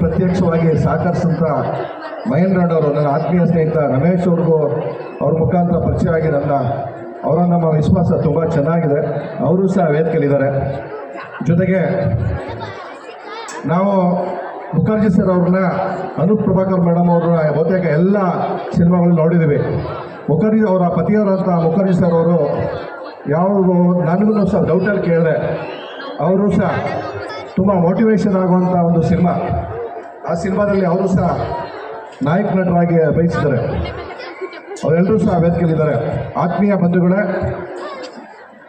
ಪ್ರತ್ಯಕ್ಷವಾಗಿ ಸಹಕರಿಸಿದಂಥ ಮಹೇಂದ್ರಣ್ಣವರು ನನ್ನ ಆತ್ಮೀಯ ಸ್ನೇಹಿತ ರಮೇಶ್ ಅವ್ರಿಗೂ ಅವ್ರ ಮುಖಾಂತರ ಪರಿಚಯ ಆಗಿ ಅವರ ನಮ್ಮ ವಿಶ್ವಾಸ ತುಂಬ ಚೆನ್ನಾಗಿದೆ. ಅವರು ಸಹ ವೇದಿಕೆಯಲ್ಲಿದ್ದಾರೆ. ಜೊತೆಗೆ ನಾವು ಮುಖರ್ಜಿ ಸರ್ ಅವ್ರನ್ನ ಅನೂಪ್ ಪ್ರಭಾಕರ್ ಮೇಡಮ್ ಅವ್ರನ್ನ ಬಹುತೇಕ ಎಲ್ಲ ಸಿನಿಮಾಗಳು ನೋಡಿದ್ದೀವಿ. ಮುಖರ್ಜಿ ಅವರ ಪತಿಯವರಂಥ ಮುಖರ್ಜಿ ಸರ್ ಅವರು ಯಾವುದು ನನಗೂ ಸಹ ಡೌಟಲ್ಲಿ ಕೇಳಿದೆ. ಅವರು ಸಹ ತುಂಬ ಮೋಟಿವೇಶನ್ ಆಗುವಂಥ ಒಂದು ಸಿನಿಮಾ, ಆ ಸಿನಿಮಾದಲ್ಲಿ ಅವರು ಸಹ ನಾಯಕ ನಟರಾಗಿ ಅಭಿನಯಿಸಿದ್ದಾರೆ. ಅವರೆಲ್ಲರೂ ಸಹ ವೇದಿಕೆಯಲ್ಲಿದ್ದಾರೆ. ಆತ್ಮೀಯ ಬಂಧುಗಳೇ,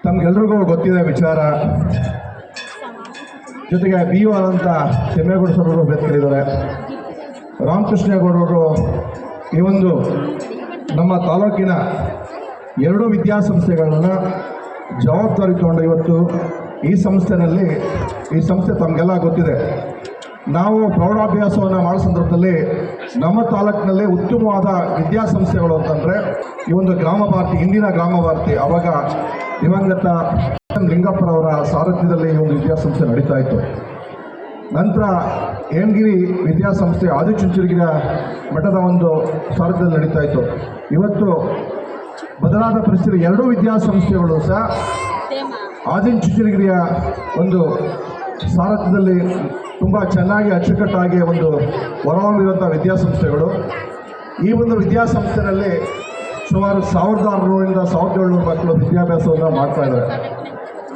ತಮಗೆಲ್ರಿಗೂ ಗೊತ್ತಿದೆ ವಿಚಾರ. ಜೊತೆಗೆ ಬಿ ಯು ಆದಂಥ ತಿಮ್ಮೇಗೌಡ ಸರ್ ಅವರು ವೇದಿಕೆಯಲ್ಲಿದ್ದಾರೆ. ರಾಮಕೃಷ್ಣೇಗೌಡರು ಈ ಒಂದು ನಮ್ಮ ತಾಲೂಕಿನ 2 ವಿದ್ಯಾಸಂಸ್ಥೆಗಳನ್ನು ಜವಾಬ್ದಾರಿ ತಗೊಂಡು ಇವತ್ತು ಈ ಸಂಸ್ಥೆ ತಮಗೆಲ್ಲ ಗೊತ್ತಿದೆ. ನಾವು ಪ್ರೌಢಾಭ್ಯಾಸವನ್ನು ಮಾಡೋ ಸಂದರ್ಭದಲ್ಲಿ ನಮ್ಮ ತಾಲೂಕಿನಲ್ಲಿ ಉತ್ತಮವಾದ ವಿದ್ಯಾಸಂಸ್ಥೆಗಳು ಅಂತಂದರೆ ಈ ಒಂದು ಗ್ರಾಮ ಭಾರತಿ, ಇಂದಿನ ಗ್ರಾಮ ಭಾರತಿ, ಆವಾಗ ದಿವಂಗತ ಲಿಂಗಪ್ಪರವರ ಸಾರಥ್ಯದಲ್ಲಿ ಈ ಒಂದು ವಿದ್ಯಾಸಂಸ್ಥೆ ನಡೀತಾ ಇತ್ತು. ನಂತರ ಹೇಮಗಿರಿ ವಿದ್ಯಾಸಂಸ್ಥೆ ಆದಿಚುಂಚನಗಿರಿಯ ಮಠದ ಒಂದು ಸಾರಥ್ಯದಲ್ಲಿ ನಡೀತಾ ಇತ್ತು. ಇವತ್ತು ಬದಲಾದ ಪರಿಸ್ಥಿತಿ 2 ವಿದ್ಯಾಸಂಸ್ಥೆಗಳು ಸಹ ಆದಿಚುಂಚನಗಿರಿಯ ಒಂದು ಸಾರಥ್ಯದಲ್ಲಿ ತುಂಬ ಚೆನ್ನಾಗಿ ಅಚ್ಚುಕಟ್ಟಾಗಿ ಒಂದು ಹೊರಹೊಮ್ಮಿರುವಂಥ ವಿದ್ಯಾಸಂಸ್ಥೆಗಳು. ಈ ಒಂದು ವಿದ್ಯಾಸಂಸ್ಥೆಯಲ್ಲಿ ಸುಮಾರು 1600ರಿಂದ 1700 ಮಕ್ಕಳು ವಿದ್ಯಾಭ್ಯಾಸವನ್ನು ಮಾಡ್ತಾ ಇದ್ದಾರೆ.